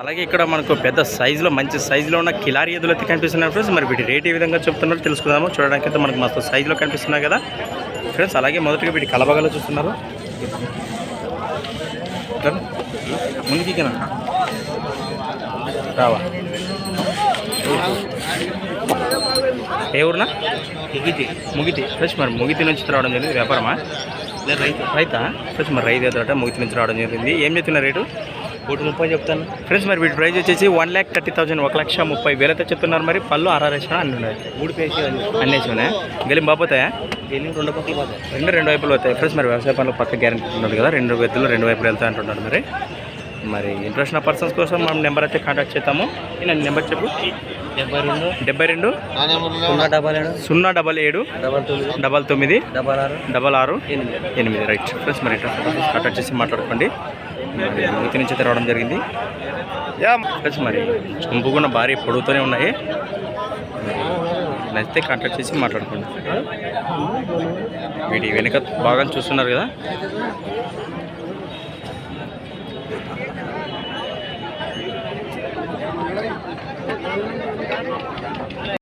అలాగే ఇక్కడ మనకు పెద్ద సైజులో మంచి సైజులో ఉన్న కిలారి ఎద్దులు అయితే కనిపిస్తున్నాయి ఫ్రెండ్స్. మరి వీటి రేట్ ఏ విధంగా చెప్తున్నారో తెలుసుకుందాము. చూడడానికి అయితే మనకు మస్తు సైజులో కనిపిస్తున్నాయి కదా ఫ్రెండ్స్. అలాగే మొదటిగా వీటి కలబగలు చూస్తున్నారు. ముందుకి రావా ఏ ఊరునా? ముగితి ఫ్రెండ్స్. మరి ముగితి నుంచి రావడం జరిగింది. వ్యాపారమా రైతా ఫ్రెండ్స్? మరి రైతు ఎదురట ముగితి నుంచి రావడం జరిగింది. ఏం చెప్తున్న రేటు? 130 చెప్తాను ఫ్రెండ్స్. మరి వీటి ప్రైస్ వచ్చేసి 1,30,000 1,30,30,000 అయితే చెప్తున్నారు. మరి పళ్ళు 6 వేసినా అన్నీ ఉన్నాయి. 3 పేసి అన్నీ వేసినా గెలిం బాపోతాయా? గెలిం 2 పక్కలు పోతాయి. రెండు వైపులు అవుతాయి ఫ్రెండ్స్. మరి వ్యవసాయ పనులు పక్క గ్యారెంటీ ఉన్నది కదా, 2 ఎద్దులు 2 వైపులు వెళ్తాయి అంటున్నారు. మరి ఇంట్రెస్ట్ ఉన్న పర్సన్స్ కోసం మనం నెంబర్ అయితే కాంటాక్ట్ చేస్తాము. నేను నెంబర్ చెప్పు. 72 077 99 66 8 రైట్ ఫ్రెండ్స్. మరి కాంటాక్ట్ చేసి మాట్లాడుకోండి. మూతి నుంచి రావడం జరిగింది ఫ్రెండ్స్. మరి చంపు కూడా భారీ పొడుగుతూనే ఉన్నాయి. నచ్చితే కాంటాక్ట్ చేసి మాట్లాడుకోండి. వీటి వెనుక బాగా చూస్తున్నారు కదా.